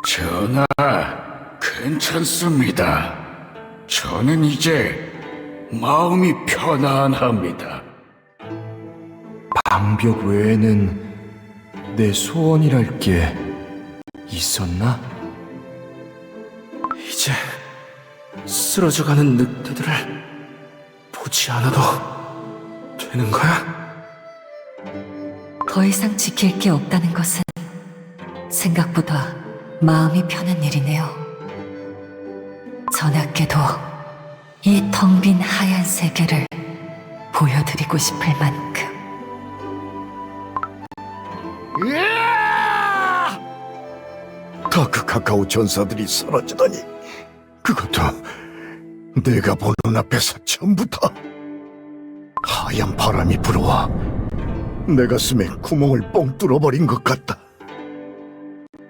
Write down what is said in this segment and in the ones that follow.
전하, 괜찮습니다. 저는 이제 마음이 편안합니다. 방벽 외에는 내 소원이랄 게 있었나? 이제 쓰러져가는 늑대들을 보지 않아도 되는 거야? 더 이상 지킬 게 없다는 것은 생각보다 마음이 편한 일이네요. 전하께도 이 텅 빈 하얀 세계를 보여드리고 싶을 만큼. 다크 카카오 전사들이 사라지다니, 그것도 내가 보는 앞에서 전부 다. 하얀 바람이 불어와 내 가슴에 구멍을 뻥 뚫어버린 것 같다.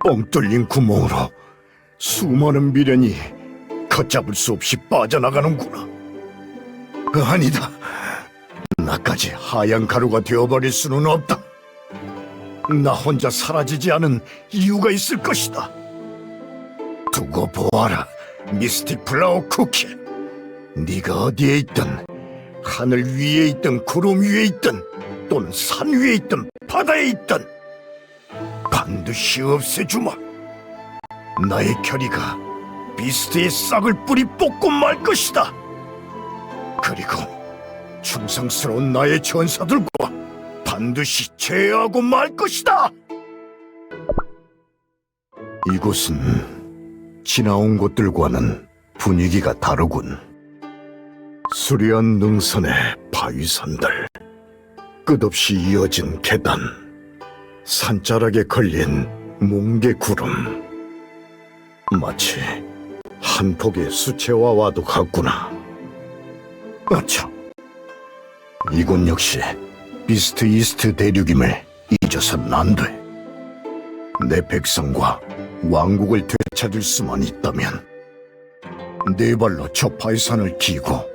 뻥 뚫린 구멍으로 수많은 미련이 걷잡을 수 없이 빠져나가는구나. 아니다, 나까지 하얀 가루가 되어버릴 수는 없다. 나 혼자 사라지지 않은 이유가 있을 것이다. 두고 보아라, 미스틱 플라워 쿠키. 네가 어디에 있든, 하늘 위에 있든 구름 위에 있든 또는 산 위에 있든 바다에 있든 반드시 없애주마. 나의 결의가 비스트의 싹을 뿌리 뽑고 말 것이다. 그리고 충성스러운 나의 전사들과 반드시 제어하고 말 것이다. 이곳은 지나온 곳들과는 분위기가 다르군. 수려한 능선의 바위산들, 끝없이 이어진 계단, 산자락에 걸린 뭉게구름, 마치 한 폭의 수채화와도 같구나. 아차, 이곳 역시 비스트 이스트 대륙임을 잊어서는 안 돼. 내 백성과 왕국을 되찾을 수만 있다면 네 발로 저 바위산을 기고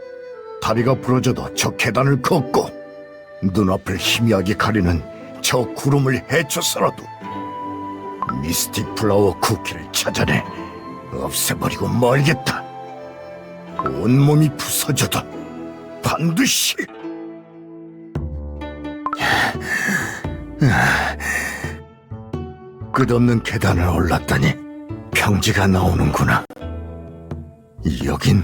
다리가 부러져도 저 계단을 걷고 눈앞을 희미하게 가리는 저 구름을 헤쳐서라도 미스틱 플라워 쿠키를 찾아내 없애버리고 말겠다. 온몸이 부서져도 반드시. 끝없는 계단을 올랐더니 평지가 나오는구나. 여긴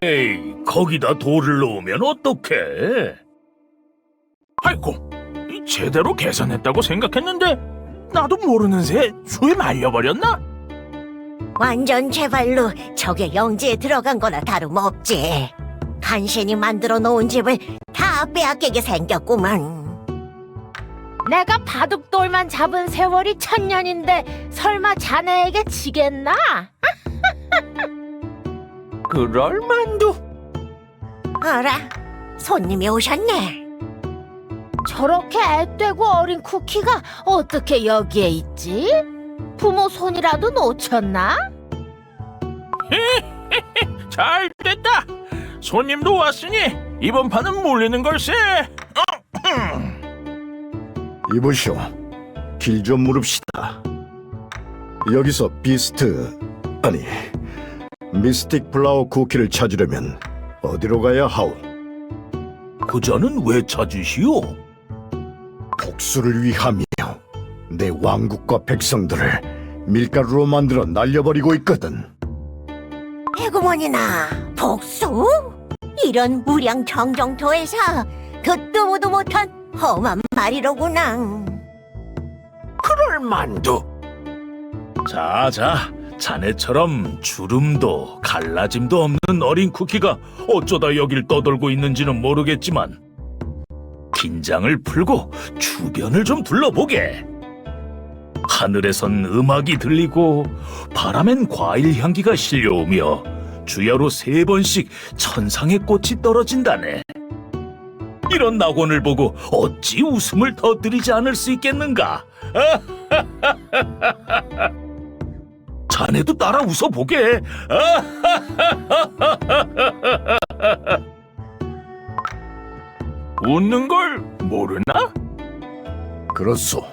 에이, 거기다 돌을 놓으면 어떡해? 아이고, 제대로 계산했다고 생각했는데 나도 모르는 새에 수에 말려버렸나? 완전 제발로 적의 영지에 들어간 거나 다름없지. 간신히 만들어 놓은 집을 다 빼앗기게 생겼구만. 내가 바둑돌만 잡은 세월이 1000년인데 설마 자네에게 지겠나? 그럴 만도. 어라, 손님이 오셨네. 저렇게 앳되고 어린 쿠키가 어떻게 여기에 있지? 부모 손이라도 놓쳤나? 잘 됐다. 손님도 왔으니 이번 판은 몰리는 걸세. 이보시오, 길 좀 물읍시다. 여기서 비스트, 아니 미스틱 플라워 쿠키를 찾으려면 어디로 가야 하오? 그자는 왜 찾으시오? 복수를 위하며 내 왕국과 백성들을 밀가루로 만들어 날려버리고 있거든. 해구머니나 복수? 이런 무량청정토에서 듣도 보도 못한 험한 말이로구나. 그럴 만도. 자자, 자네처럼 주름도 갈라짐도 없는 어린 쿠키가 어쩌다 여길 떠돌고 있는지는 모르겠지만 긴장을 풀고 주변을 좀 둘러보게. 하늘에선 음악이 들리고 바람엔 과일 향기가 실려오며 주야로 3번씩 천상의 꽃이 떨어진다네. 이런 낙원을 보고 어찌 웃음을 터뜨리지 않을 수 있겠는가? 자네도 따라 웃어보게. 웃는 걸 모르나? 그렇소.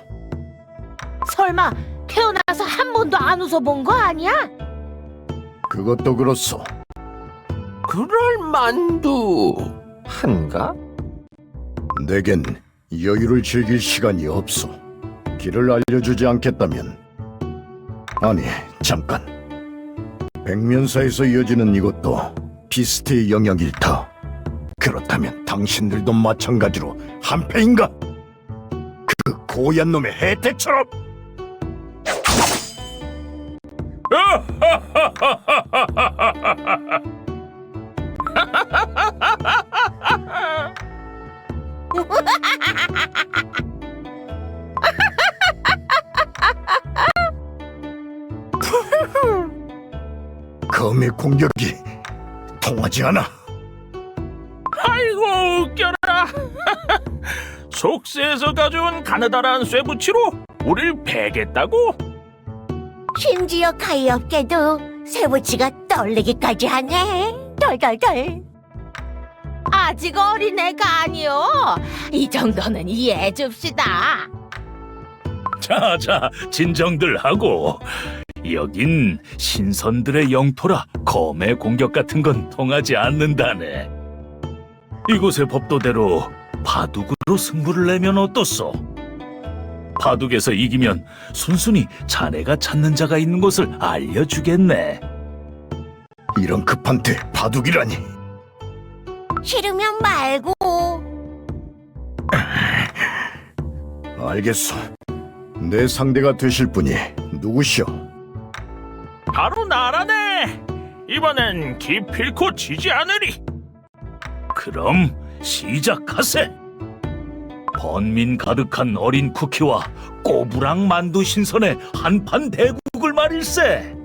설마 태어나서 한 번도 안 웃어본 거 아니야? 그것도 그렇소. 그럴 만도 한가? 내겐 여유를 즐길 시간이 없소. 길을 알려주지 않겠다면. 아니, 잠깐. 백면사에서 이어지는 이것도 비스트의 영역일 터. 그렇다면 당신들도 마찬가지로 한패인가? 그 고얀 놈의 해태처럼! 검의 공격이 통하지 않아. 아이고 웃겨라. 속세에서 가져온 가느다란 쇠붙이로 우릴 베겠다고? 심지어 가엾게도 쇠붙이가 떨리기까지 하네. 덜덜덜. 아직 어린애가 아니요. 이 정도는 이해해 줍시다. 자, 진정들 하고. 여긴 신선들의 영토라 검의 공격 같은 건 통하지 않는다네. 이곳의 법도대로 바둑으로 승부를 내면 어떻소? 바둑에서 이기면 순순히 자네가 찾는 자가 있는 곳을 알려주겠네. 이런 급한 때 바둑이라니. 싫으면 말고. 알겠소. 내 상대가 되실 분이 누구시오? 바로 나라네. 이번엔 기필코 지지 않으리. 그럼 시작하세. 번민 가득한 어린 쿠키와 꼬부랑 만두 신선의 한판 대국을 말일세.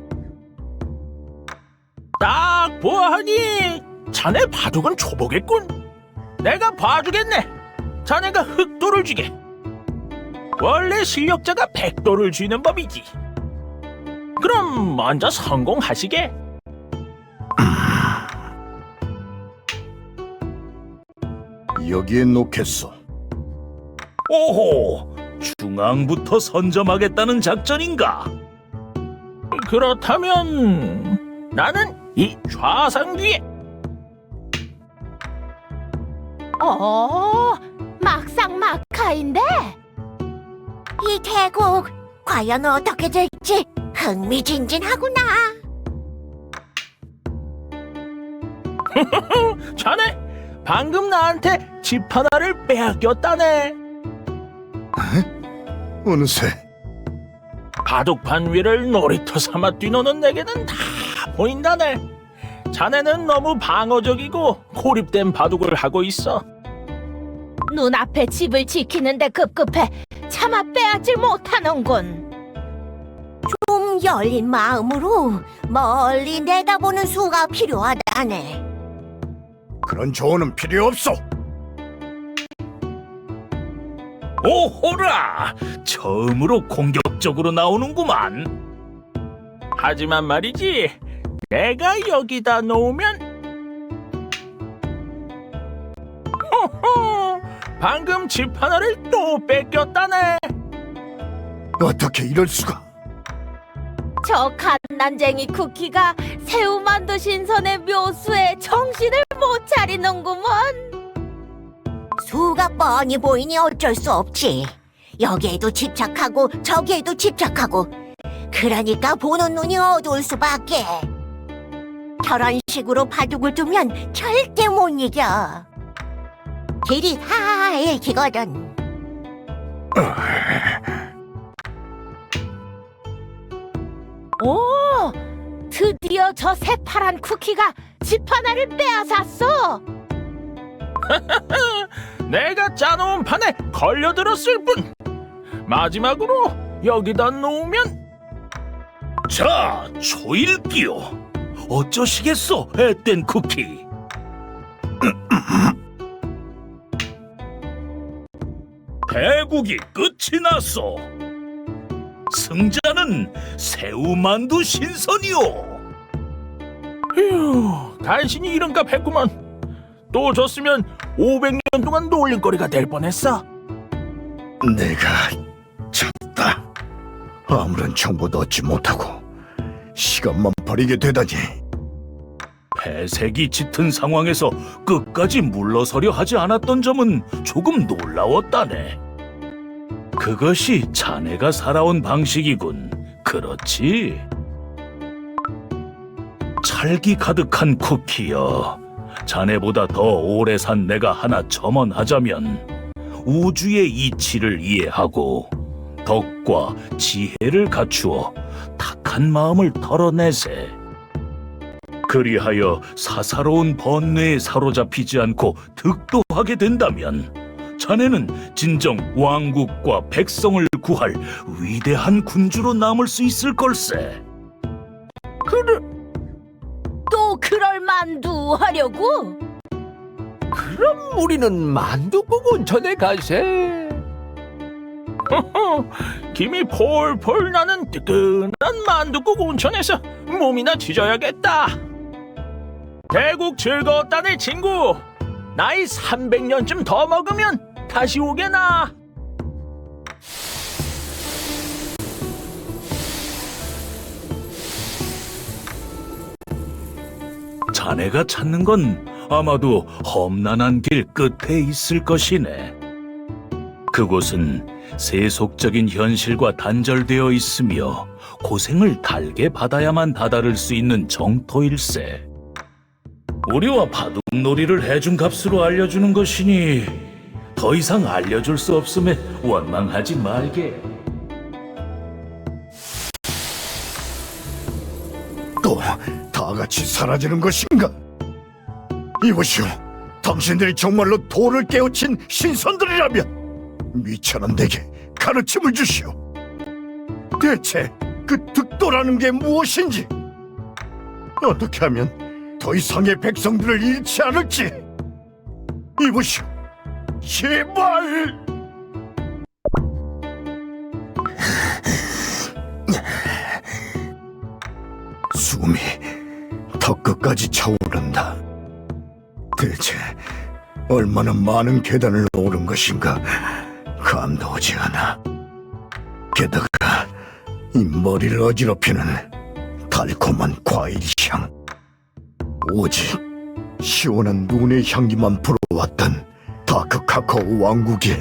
딱 보아하니 자네 바둑은 초보겠군. 내가 봐주겠네. 자네가 흑도를 쥐게. 원래 실력자가 백도를 쥐는 법이지. 그럼 먼저 성공하시게. 여기에 놓겠소. 오호, 중앙부터 선점하겠다는 작전인가? 그렇다면 나는 이 좌상 뒤에. 막상막하인데? 이 대국 과연 어떻게 될지 흥미진진하구나. 자네 방금 나한테 집 하나를 빼앗겼다네. 어느새 바둑판 위를 놀이터 삼아 뛰노는 내게는 다 보인다네. 자네는 너무 방어적이고 고립된 바둑을 하고 있어. 눈앞에 집을 지키는데 급급해 차마 빼앗질 못하는군. 좀 열린 마음으로 멀리 내다보는 수가 필요하다네. 그런 조언은 필요 없소. 오호라, 처음으로 공격적으로 나오는구만. 하지만 말이지, 내가 여기다 놓으면 호호, 방금 집 하나를 또 뺏겼다네. 어떻게 이럴 수가? 저 갓난쟁이 쿠키가 새우만두 신선의 묘수에 정신을 못 차리는구먼. 수가 뻔히 보이니 어쩔 수 없지. 여기에도 집착하고 저기에도 집착하고. 그러니까 보는 눈이 어두울 수밖에. 저런 식으로 바둑을 두면 절대 못 이겨. 길이 다 읽히거든. 오, 드디어 저 새파란 쿠키가 집 하나를 빼앗았어. 내가 짜놓은 판에 걸려들었을 뿐. 마지막으로 여기다 놓으면 자, 초일기요. 어쩌시겠소, 앳된 쿠키. 대국이 끝이 났소. 승자는 새우만두 신선이요. 휴, 간신히 이름값 했구만. 또 졌으면 500년 동안 놀림거리가 될 뻔했어. 내가 졌다. 아무런 정보도 얻지 못하고 시간만 버리게 되다니. 배색이 짙은 상황에서 끝까지 물러서려 하지 않았던 점은 조금 놀라웠다네. 그것이 자네가 살아온 방식이군. 그렇지? 찰기 가득한 쿠키여. 자네보다 더 오래 산 내가 하나 첨언하자면 우주의 이치를 이해하고 덕과 지혜를 갖추어 탁한 마음을 털어내세. 그리하여 사사로운 번뇌에 사로잡히지 않고 득도하게 된다면 자네는 진정 왕국과 백성을 구할 위대한 군주로 남을 수 있을 걸세. 또 그럴 만두 하려고? 그럼 우리는 만두국 온천에 가세. 김이 폴폴 나는 뜨끈한 만둣국 온천에서 몸이나 뒤져야겠다. 대국 즐거웠다네 친구. 나이 300년쯤 더 먹으면 다시 오게나. 자네가 찾는 건 아마도 험난한 길 끝에 있을 것이네. 그곳은 세속적인 현실과 단절되어 있으며 고생을 달게 받아야만 다다를 수 있는 정토일세. 우리와 바둑놀이를 해준 값으로 알려주는 것이니 더 이상 알려줄 수 없음에 원망하지 말게. 또 다 같이 사라지는 것인가? 이보시오, 당신들이 정말로 도를 깨우친 신선들이라면 미천한 내게 가르침을 주시오. 대체 그 득도라는 게 무엇인지, 어떻게 하면 더 이상의 백성들을 잃지 않을지. 이보시오, 제발. 숨이 턱 끝까지 차오른다. 대체 얼마나 많은 계단을 오른 것인가 감도 오지 않아. 게다가 이 머리를 어지럽히는 달콤한 과일 향, 오직 시원한 눈의 향기만 불어왔던 다크 카카오 왕국이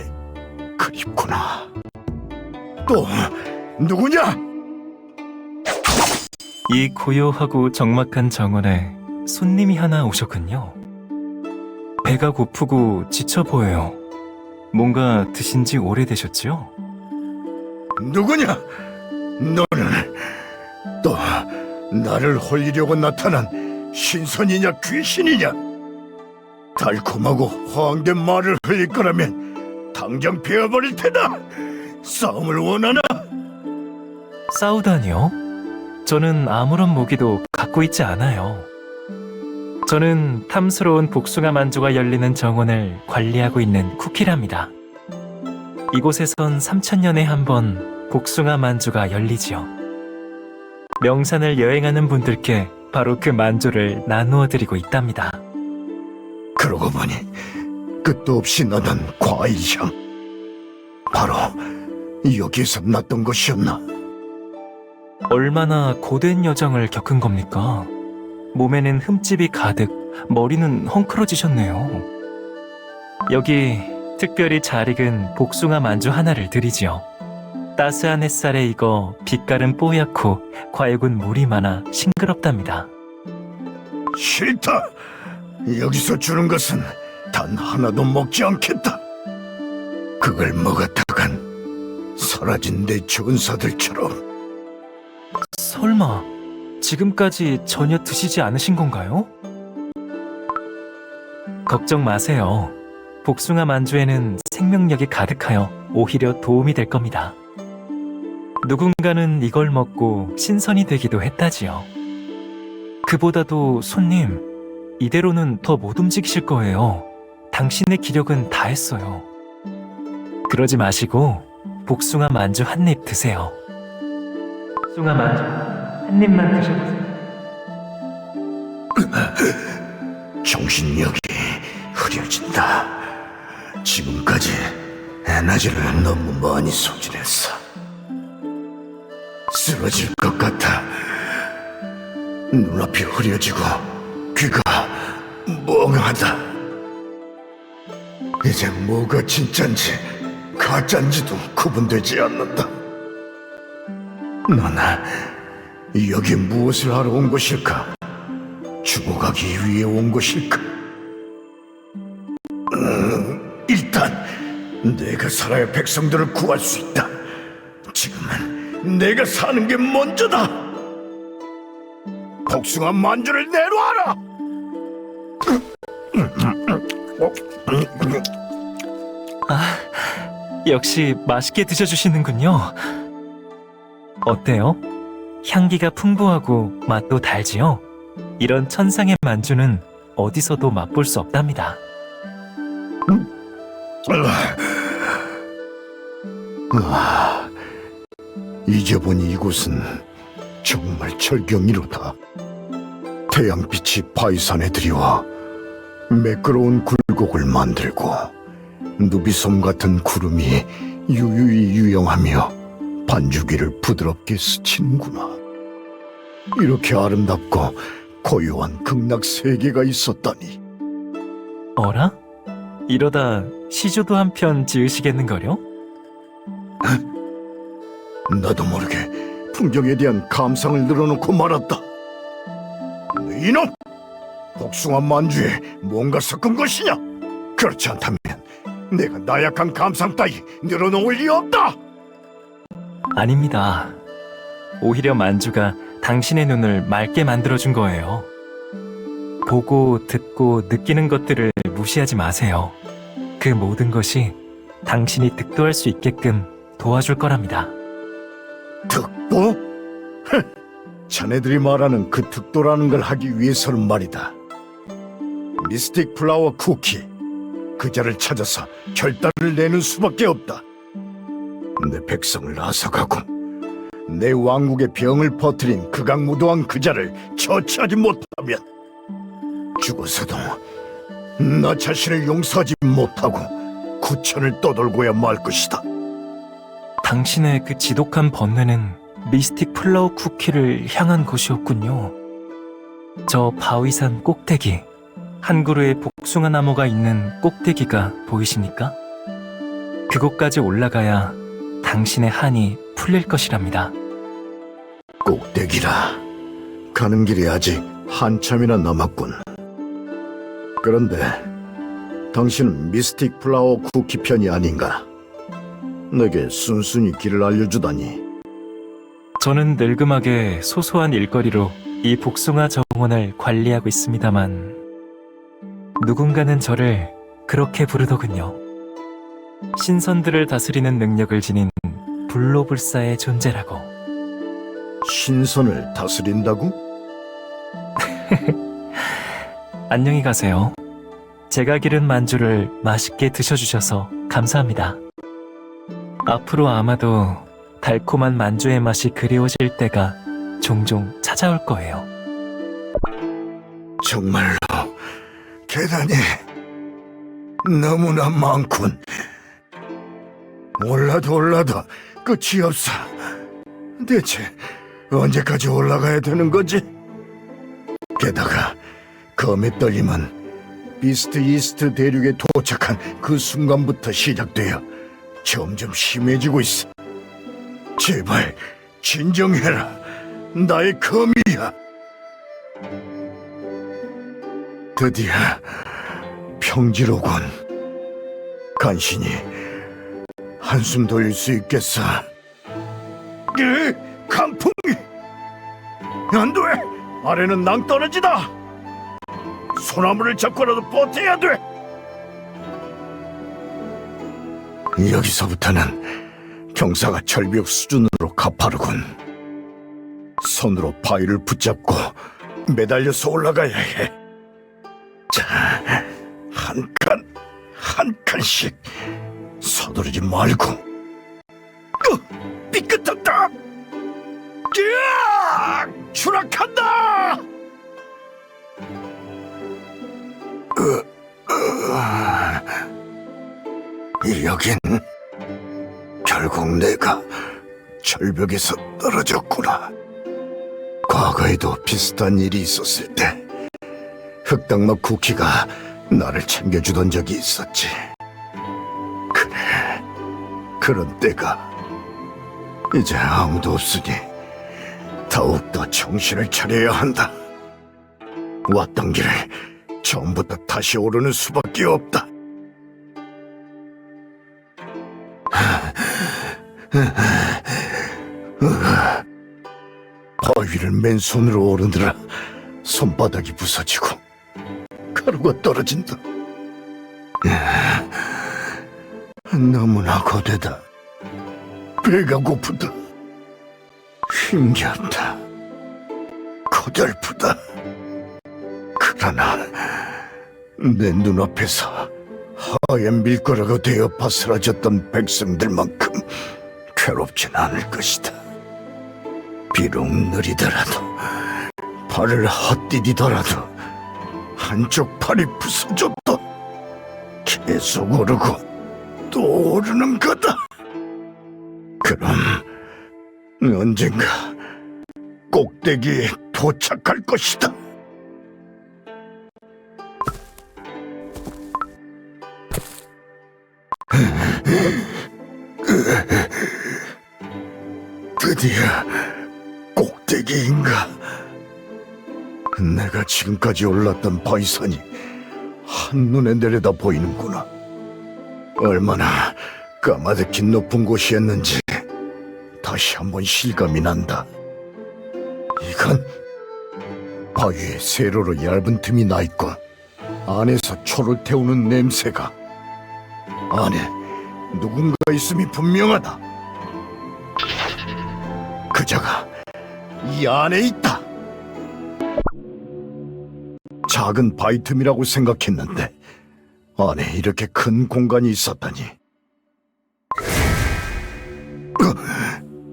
그립구나. 또 누구냐? 이 고요하고 적막한 정원에 손님이 하나 오셨군요. 배가 고프고 지쳐 보여요. 뭔가 드신 지 오래되셨죠? 누구냐? 너는 또 나를 홀리려고 나타난 신선이냐 귀신이냐? 달콤하고 허황된 말을 흘릴 거라면 당장 베어버릴 테다. 싸움을 원하나? 싸우다니요? 저는 아무런 무기도 갖고 있지 않아요. 저는 탐스러운 복숭아 만주가 열리는 정원을 관리하고 있는 쿠키랍니다. 이곳에선 3000년에 한 번 복숭아 만주가 열리지요. 명산을 여행하는 분들께 바로 그 만주를 나누어 드리고 있답니다. 그러고 보니 끝도 없이 나던 과일향, 바로 여기에서 났던 것이었나? 얼마나 고된 여정을 겪은 겁니까? 몸에는 흠집이 가득, 머리는 헝클어지셨네요. 여기 특별히 잘 익은 복숭아 만주 하나를 드리지요. 따스한 햇살에 익어 빛깔은 뽀얗고 과육은 물이 많아 싱그럽답니다. 싫다. 여기서 주는 것은 단 하나도 먹지 않겠다. 그걸 먹었다간 사라진 내 전사들처럼. 설마 지금까지 전혀 드시지 않으신 건가요? 걱정 마세요. 복숭아 만주에는 생명력이 가득하여 오히려 도움이 될 겁니다. 누군가는 이걸 먹고 신선이 되기도 했다지요. 그보다도 손님, 이대로는 더 못 움직이실 거예요. 당신의 기력은 다 했어요. 그러지 마시고 복숭아 만주 한 입 드세요. 복숭아 만주 한 입만 드셔보세요. 정신력이 흐려진다. 미안하다. 지금까지 에너지를 너무 많이 소진했어. 쓰러질 것 같아. 눈앞이 흐려지고 귀가 멍하다. 이제 뭐가 진짠지 가짠지도 구분되지 않는다. 넌 여기 무엇을 하러 온 것일까? 죽어가기 위해 온 것일까? 일단 내가 살아야 백성들을 구할 수 있다. 지금은 내가 사는 게 먼저다. 복숭아 만주를 내놓아라. 역시 맛있게 드셔주시는군요. 어때요? 향기가 풍부하고 맛도 달지요? 이런 천상의 만주는 어디서도 맛볼 수 없답니다. 이제 보니 이곳은 정말 절경이로다. 태양빛이 바위산에 들이와 매끄러운 굴곡을 만들고 누비섬 같은 구름이 유유히 유영하며 반주기를 부드럽게 스치는구나. 이렇게 아름답고 고요한 극락 세계가 있었다니. 어라? 이러다 시조도 한 편 지으시겠는걸요? 나도 모르게 풍경에 대한 감상을 늘어놓고 말았다. 이놈! 복숭아 만주에 뭔가 섞은 것이냐? 그렇지 않다면 내가 나약한 감상 따위 늘어놓을 리 없다! 아닙니다. 오히려 만주가 당신의 눈을 맑게 만들어준 거예요. 보고, 듣고, 느끼는 것들을 무시하지 마세요. 그 모든 것이 당신이 득도할 수 있게끔 도와줄 거랍니다. 득도? 자네들이 말하는 그 득도라는 걸 하기 위해서는 말이다. 미스틱 플라워 쿠키, 그자를 찾아서 결단을 내는 수밖에 없다. 내 백성을 앗아가고 내 왕국의 병을 퍼뜨린 극악무도한 그자를 처치하지 못하면 죽어서도 나 자신을 용서하지 못하고 구천을 떠돌고야 말 것이다. 당신의 그 지독한 번뇌는 미스틱 플라워 쿠키를 향한 것이었군요. 저 바위산 꼭대기, 한 그루의 복숭아 나무가 있는 꼭대기가 보이십니까? 그곳까지 올라가야 당신의 한이 풀릴 것이랍니다. 꼭대기라. 가는 길이 아직 한참이나 남았군. 그런데 당신은 미스틱 플라워 쿠키 편이 아닌가? 내게 순순히 길을 알려주다니. 저는 늙음하게 소소한 일거리로 이 복숭아 정원을 관리하고 있습니다만 누군가는 저를 그렇게 부르더군요. 신선들을 다스리는 능력을 지닌 불로불사의 존재라고. 신선을 다스린다고? 안녕히 가세요. 제가 기른 만주를 맛있게 드셔주셔서 감사합니다. 앞으로 아마도 달콤한 만주의 맛이 그리워질 때가 종종 찾아올 거예요. 정말로 계단이 너무나 많군. 올라도 끝이 없어. 대체 언제까지 올라가야 되는 거지? 게다가 검의 떨림은 비스트 이스트 대륙에 도착한 그 순간부터 시작되어 점점 심해지고 있어. 제발 진정해라. 나의 검이야. 드디어 평지로군. 간신히 한숨 돌릴 수 있겠어. 강풍이! 안 돼! 아래는 낭떠러지다! 소나무를 잡고라도 버텨야 돼! 여기서부터는 경사가 절벽 수준으로 가파르군. 손으로 바위를 붙잡고 매달려서 올라가야 해. 자, 한 칸씩 서두르지 말고. 삐끗했다! 추락한다! 여긴 결국 내가 절벽에서 떨어졌구나. 과거에도 비슷한 일이 있었을 때 흑당맛 쿠키가 나를 챙겨주던 적이 있었지. 그래, 그런 때가 이제 아무도 없으니 더욱더 정신을 차려야 한다. 왔던 길에 처음부터 다시 오르는 수밖에 없다. 바위를 맨손으로 오르느라 손바닥이 부서지고 가루가 떨어진다. 너무나 고되다. 배가 고프다. 힘겹다. 고달프다. 그러나 내 눈앞에서 하얀 밀가루가 되어 바스라졌던 백성들만큼 괴롭진 않을 것이다. 비록 느리더라도, 발을 헛디디더라도 한쪽 팔이 부서져도 계속 오르고 또 오르는 거다. 그럼 언젠가 꼭대기에 도착할 것이다. 드디어 꼭대기인가? 내가 지금까지 올랐던 바위산이 한눈에 내려다 보이는구나. 얼마나 까마득히 높은 곳이었는지 다시 한번 실감이 난다. 이건 바위에 세로로 얇은 틈이 나있고 안에서 초를 태우는 냄새가, 안에 누군가 있음이 분명하다. 그자가 이 안에 있다. 작은 바위 틈이라고 생각했는데 안에 이렇게 큰 공간이 있었다니.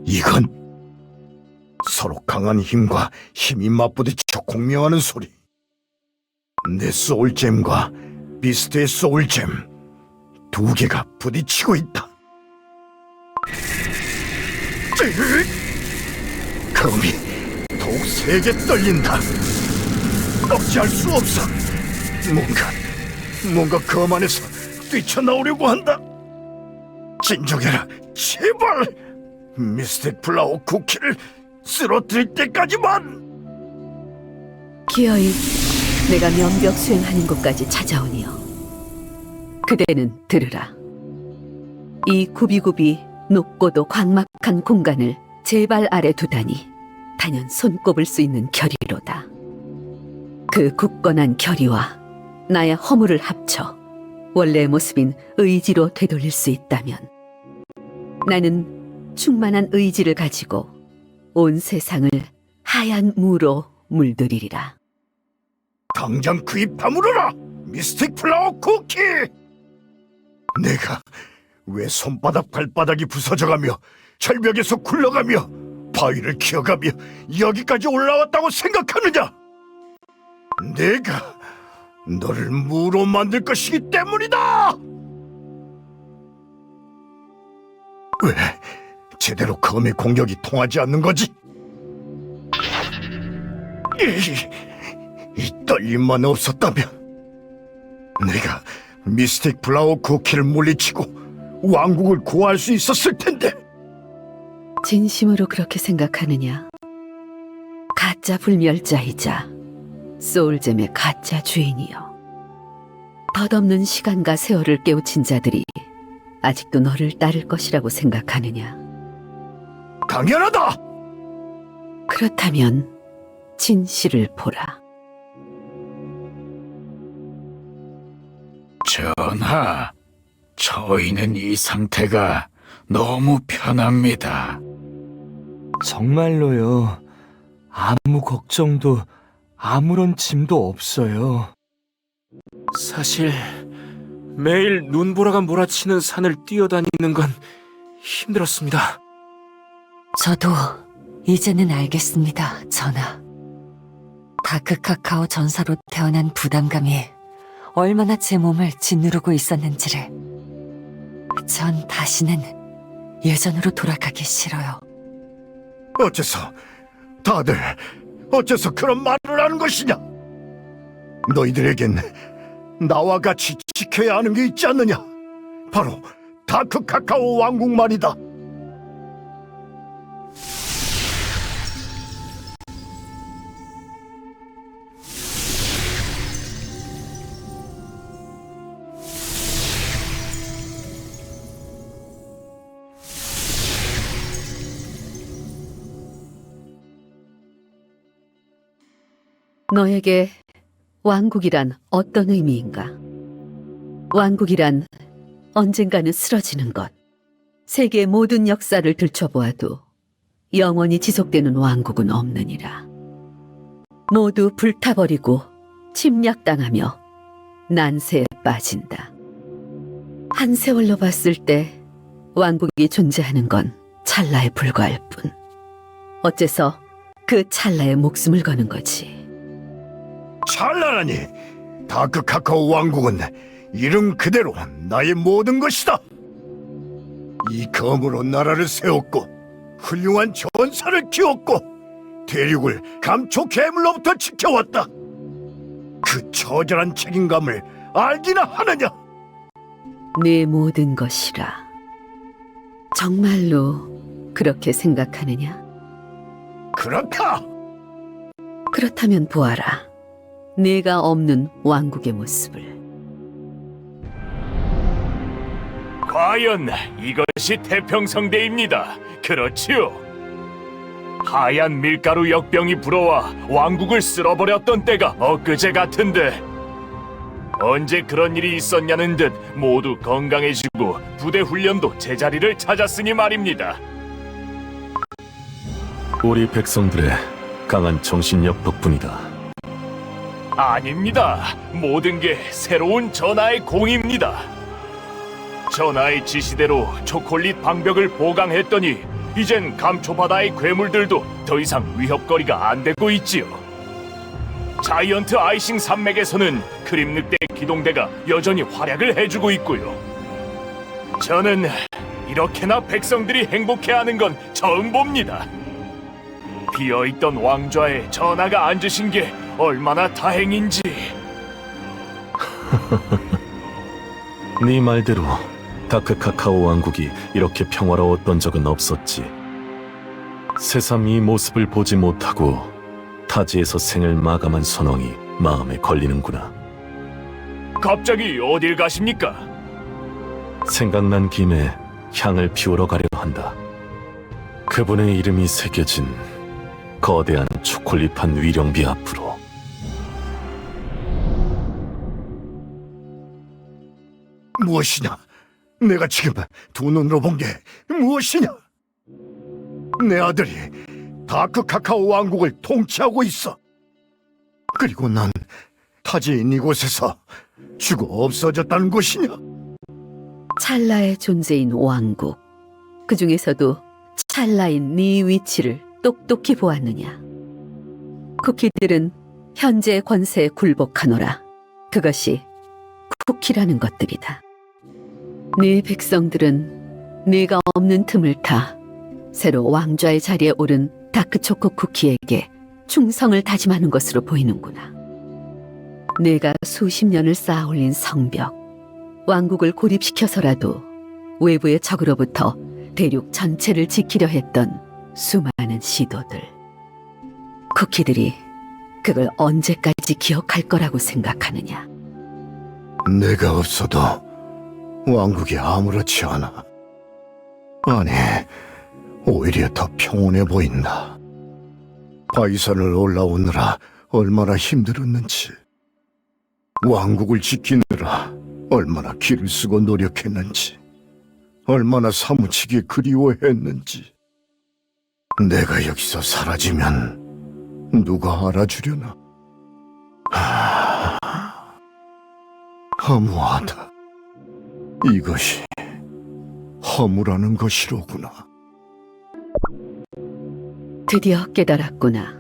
이건 서로 강한 힘과 힘이 맞부딪혀 공명하는 소리. 내 소울잼과 비스트의 소울잼 두 개가 부딪히고 있다. 검이 더욱 세게 떨린다. 억제할 수 없어. 뭔가 검 안에서 뛰쳐나오려고 한다. 진정해라, 제발. 미스틱 플라워 쿠키를 쓰러뜨릴 때까지만. 기어이 내가 명벽 수행하는 곳까지 찾아오니요. 그대는 들으라. 이 굽이굽이 높고도 광막한 공간을 제 발 아래 두다니 단연 손꼽을 수 있는 결의로다. 그 굳건한 결의와 나의 허물을 합쳐 원래의 모습인 의지로 되돌릴 수 있다면 나는 충만한 의지를 가지고 온 세상을 하얀 무로 물들이리라. 당장 그 입 다물어라, 미스틱 플라워 쿠키! 내가 왜 손바닥 발바닥이 부서져가며 절벽에서 굴러가며 바위를 기어가며 여기까지 올라왔다고 생각하느냐? 내가 너를 무로 만들 것이기 때문이다! 왜 제대로 검의 공격이 통하지 않는 거지? 이 떨림만 없었다면 내가 미스틱 플라워 쿠키를 물리치고 왕국을 구할 수 있었을 텐데. 진심으로 그렇게 생각하느냐? 가짜 불멸자이자 소울잼의 가짜 주인이여. 덧없는 시간과 세월을 깨우친 자들이 아직도 너를 따를 것이라고 생각하느냐? 당연하다! 그렇다면 진실을 보라. 전하, 저희는 이 상태가 너무 편합니다. 정말로요. 아무 걱정도 아무런 짐도 없어요. 사실 매일 눈보라가 몰아치는 산을 뛰어다니는 건 힘들었습니다. 저도 이제는 알겠습니다, 전하. 다크 카카오 전사로 태어난 부담감이 얼마나 제 몸을 짓누르고 있었는지를. 전 다시는 예전으로 돌아가기 싫어요. 어째서 그런 말을 하는 것이냐? 너희들에겐 나와 같이 지켜야 하는 게 있지 않느냐? 바로 다크 카카오 왕국 말이다. 너에게 왕국이란 어떤 의미인가? 왕국이란 언젠가는 쓰러지는 것. 세계의 모든 역사를 들춰보아도 영원히 지속되는 왕국은 없느니라. 모두 불타버리고 침략당하며 난세에 빠진다. 한 세월로 봤을 때 왕국이 존재하는 건 찰나에 불과할 뿐. 어째서 그 찰나에 목숨을 거는 거지? 찰나라니! 다크 카카오 왕국은 이름 그대로 나의 모든 것이다. 이 검으로 나라를 세웠고 훌륭한 전사를 키웠고 대륙을 감초 괴물로부터 지켜왔다. 그 처절한 책임감을 알기나 하느냐? 내 모든 것이라. 정말로 그렇게 생각하느냐? 그렇다! 그렇다면 보아라. 내가 없는 왕국의 모습을. 과연 이것이 태평성대입니다. 그렇지요? 하얀 밀가루 역병이 불어와 왕국을 쓸어버렸던 때가 엊그제 같은데 언제 그런 일이 있었냐는 듯 모두 건강해지고 부대 훈련도 제자리를 찾았으니 말입니다. 우리 백성들의 강한 정신력 덕분이다. 아닙니다. 모든 게 새로운 전하의 공입니다. 전하의 지시대로 초콜릿 방벽을 보강했더니 이젠 감초바다의 괴물들도 더 이상 위협거리가 안 되고 있지요. 자이언트 아이싱 산맥에서는 크림 늑대 기동대가 여전히 활약을 해주고 있고요. 저는 이렇게나 백성들이 행복해하는 건 처음 봅니다. 비어있던 왕좌에 전하가 앉으신 게 얼마나 다행인지. 네 말대로 다크 카카오 왕국이 이렇게 평화로웠던 적은 없었지. 새삼 이 모습을 보지 못하고 타지에서 생을 마감한 선왕이 마음에 걸리는구나. 갑자기 어딜 가십니까? 생각난 김에 향을 피우러 가려 한다. 그분의 이름이 새겨진 거대한 초콜릿판 위령비 앞으로. 무엇이냐? 내가 지금 두 눈으로 본 게 무엇이냐? 내 아들이 다크 카카오 왕국을 통치하고 있어. 그리고 난 타지인 이곳에서 죽어 없어졌다는 것이냐? 찰나의 존재인 왕국. 그 중에서도 찰나인 네 위치를 똑똑히 보았느냐? 쿠키들은 현재 권세에 굴복하노라. 그것이 쿠키라는 것들이다. 네 백성들은 네가 없는 틈을 타 새로 왕좌의 자리에 오른 다크초코 쿠키에게 충성을 다짐하는 것으로 보이는구나. 네가 수십 년을 쌓아 올린 성벽, 왕국을 고립시켜서라도 외부의 적으로부터 대륙 전체를 지키려 했던 수많은 시도들. 쿠키들이 그걸 언제까지 기억할 거라고 생각하느냐? 내가 없어도 왕국이 아무렇지 않아. 아니, 오히려 더 평온해 보인다. 바위산을 올라오느라 얼마나 힘들었는지, 왕국을 지키느라 얼마나 기를 쓰고 노력했는지, 얼마나 사무치게 그리워했는지. 내가 여기서 사라지면 누가 알아주려나? 허무하다. 이것이 허무라는 것이로구나. 드디어 깨달았구나.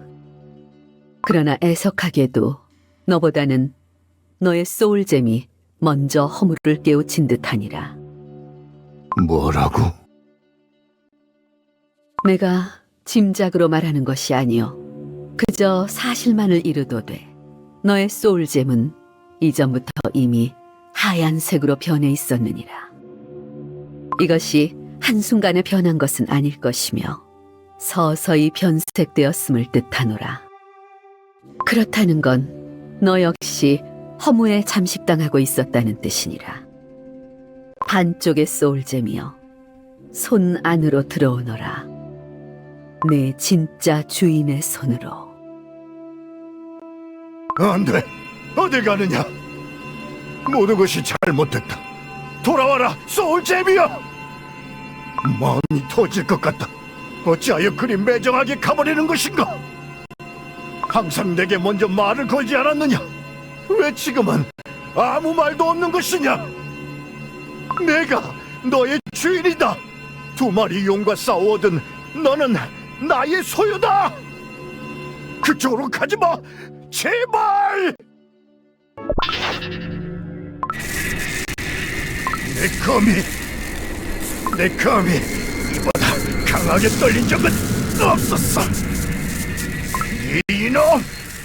그러나 애석하게도 너보다는 너의 소울잼이 먼저 허물을 깨우친 듯하니라. 뭐라고? 내가 짐작으로 말하는 것이 아니오. 그저 사실만을 이르도되 너의 소울잼은 이전부터 이미 하얀색으로 변해 있었느니라. 이것이 한순간에 변한 것은 아닐 것이며 서서히 변색되었음을 뜻하노라. 그렇다는 건 너 역시 허무에 잠식당하고 있었다는 뜻이니라. 반쪽의 소울잼이여, 손 안으로 들어오너라. 내 진짜 주인의 손으로. 안 돼! 어딜 가느냐? 모든 것이 잘못됐다. 돌아와라, 소울잼이여! 마음이 터질 것 같다. 어찌하여 그리 매정하게 가버리는 것인가? 항상 내게 먼저 말을 걸지 않았느냐? 왜 지금은 아무 말도 없는 것이냐? 내가 너의 주인이다. 2마리 용과 싸워 얻은 너는 나의 소유다. 그쪽으로 가지 마, 제발. 내 검이 이보다 강하게 떨린 적은 없었어. 이놈,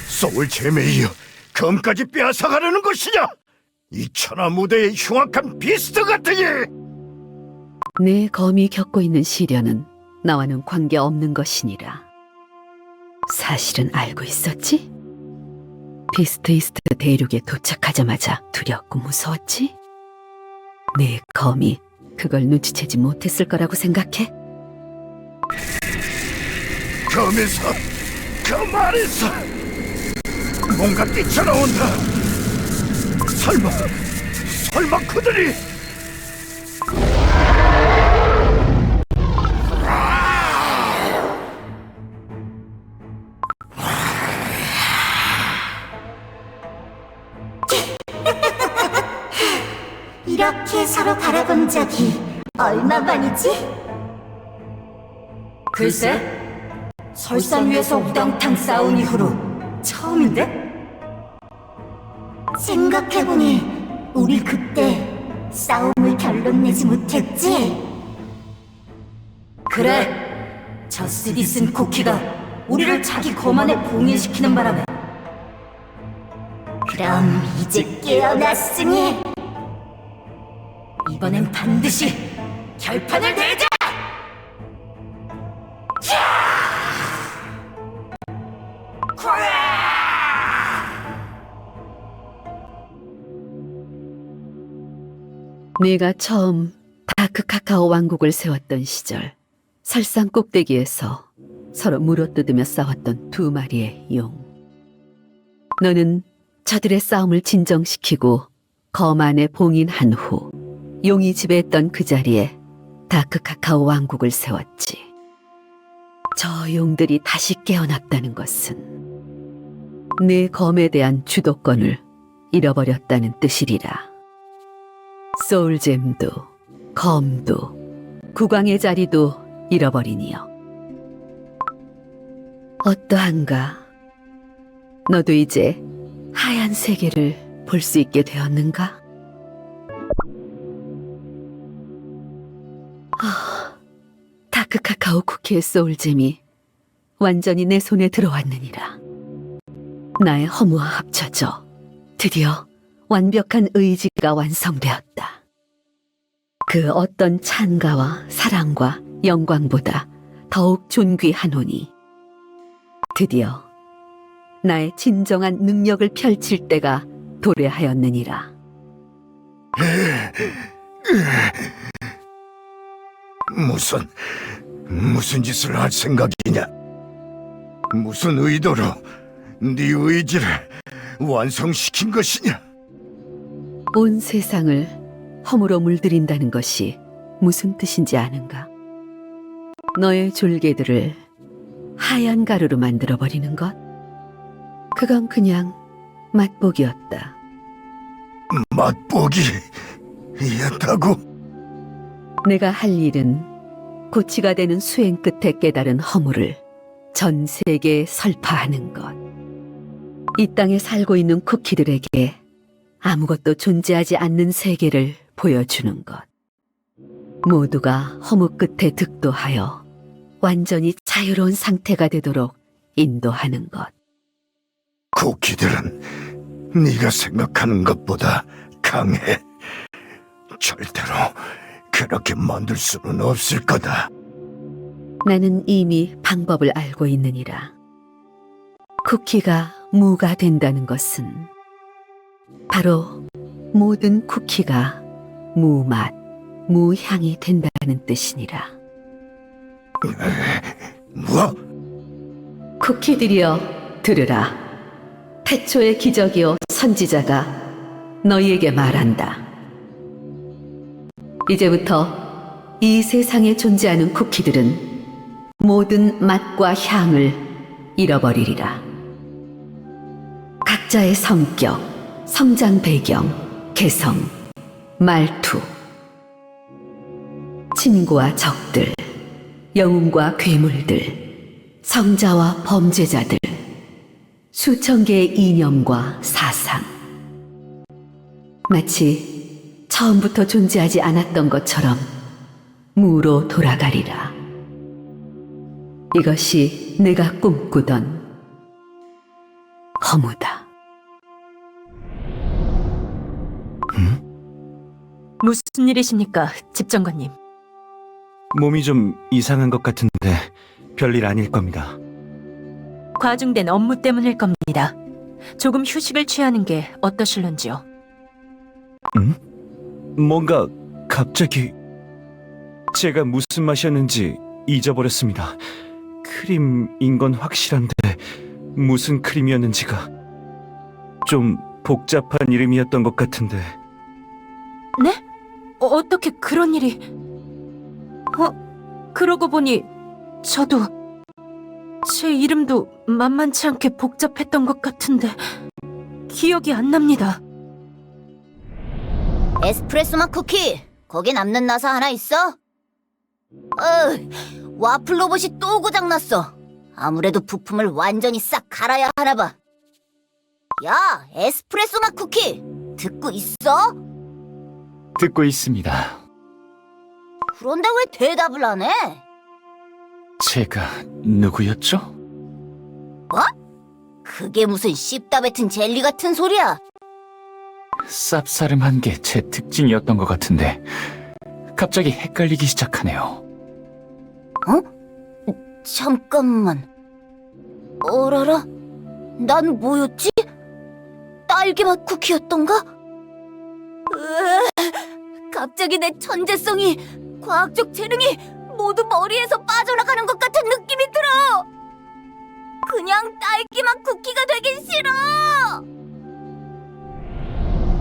소울잼에 이어 검까지 빼앗아가려는 것이냐? 이 천하 무대의 흉악한 비스트 같으니! 내 검이 겪고 있는 시련은 나와는 관계없는 것이니라. 사실은 알고 있었지? 비스트 이스트 대륙에 도착하자마자 두렵고 무서웠지? 내 검이 그걸 눈치채지 못했을 거라고 생각해? 검에서, 그 말에서 뭔가 뛰쳐나온다. 설마 그들이... 이렇게 서로 바라본 적이 얼마만이지? 글쎄, 설산 위에서 우당탕 싸운 이후로 처음인데? 생각해보니 우리 그때 싸움을 결론 내지 못했지? 그래, 저 쓰디쓴 쿠키가 우리를 자기 검 안에 봉인시키는 바람에 그럼 이제 깨어났으니 이번엔 반드시 결판을 내자! 네가 처음 다크 카카오 왕국을 세웠던 시절, 설상 꼭대기에서 서로 물어뜯으며 싸웠던 2마리의 용. 너는 저들의 싸움을 진정시키고 검 안에 봉인한 후 용이 지배했던 그 자리에 다크 카카오 왕국을 세웠지. 저 용들이 다시 깨어났다는 것은 내 검에 대한 주도권을 잃어버렸다는 뜻이리라. 소울잼도 검도 국왕의 자리도 잃어버리니여. 어떠한가? 너도 이제 하얀 세계를 볼 수 있게 되었는가? 다크 카카오 쿠키의 소울잼이 완전히 내 손에 들어왔느니라. 나의 허무와 합쳐져 드디어 완벽한 의지가 완성되었다. 그 어떤 찬가와 사랑과 영광보다 더욱 존귀하노니 드디어 나의 진정한 능력을 펼칠 때가 도래하였느니라. 무슨 짓을 할 생각이냐? 무슨 의도로 네 의지를 완성시킨 것이냐? 온 세상을 허무로 물들인다는 것이 무슨 뜻인지 아는가? 너의 졸개들을 하얀 가루로 만들어버리는 것? 그건 그냥 맛보기였다. 맛보기였다고? 내가 할 일은 고치가 되는 수행 끝에 깨달은 허무를 전 세계에 설파하는 것. 이 땅에 살고 있는 쿠키들에게 아무것도 존재하지 않는 세계를 보여주는 것. 모두가 허무 끝에 득도하여 완전히 자유로운 상태가 되도록 인도하는 것. 쿠키들은 네가 생각하는 것보다 강해. 절대로 그렇게 만들 수는 없을 거다. 나는 이미 방법을 알고 있느니라. 쿠키가 무가 된다는 것은 바로 모든 쿠키가 무맛, 무향이 된다는 뜻이니라. 뭐? 쿠키들이여 들으라. 태초의 기적이요 선지자가 너희에게 말한다. 이제부터 이 세상에 존재하는 쿠키들은 모든 맛과 향을 잃어버리리라. 각자의 성격, 성장 배경, 개성, 말투, 친구와 적들, 영웅과 괴물들, 성자와 범죄자들, 수천 개의 이념과 사상, 마치 처음부터 존재하지 않았던 것처럼 무로 돌아가리라. 이것이 내가 꿈꾸던 허무다. 무슨 일이십니까, 집정관님? 몸이 좀 이상한 것 같은데 별일 아닐 겁니다. 과중된 업무 때문일 겁니다. 조금 휴식을 취하는 게 어떠실런지요? 뭔가 갑자기 제가 무슨 맛이었는지 잊어버렸습니다. 크림인 건 확실한데 무슨 크림이었는지가 좀 복잡한 이름이었던 것 같은데. 네? 어떻게 그런 일이... 그러고 보니 저도 제 이름도 만만치 않게 복잡했던 것 같은데 기억이 안 납니다. 에스프레소 맛 쿠키, 거기 남는 나사 하나 있어? 와플 로봇이 또 고장났어. 아무래도 부품을 완전히 싹 갈아야 하나 봐. 야, 에스프레소 맛 쿠키, 듣고 있어? 듣고 있습니다. 그런데 왜 대답을 안 해? 제가 누구였죠? 뭐? 그게 무슨 씹다 뱉은 젤리 같은 소리야? 쌉싸름한 게 제 특징이었던 것 같은데 갑자기 헷갈리기 시작하네요. 잠깐만. 어라라? 난 뭐였지? 딸기맛 쿠키였던가? 갑자기 내 천재성이, 과학적 재능이 모두 머리에서 빠져나가는 것 같은 느낌이 들어. 그냥 딸기맛 쿠키가 되긴 싫어.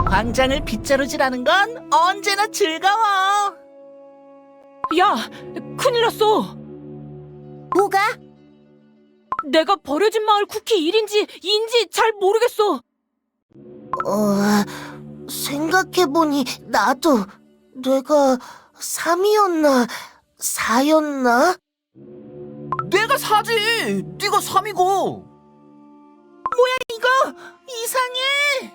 광장을 빗자루질하는 건 언제나 즐거워. 야, 큰일 났어. 뭐가? 내가 버려진 마을 쿠키 1인지 2인지 잘 모르겠어. 생각해보니 나도 내가 3이었나 4였나? 내가 4지. 네가 3이고. 뭐야 이거? 이상해.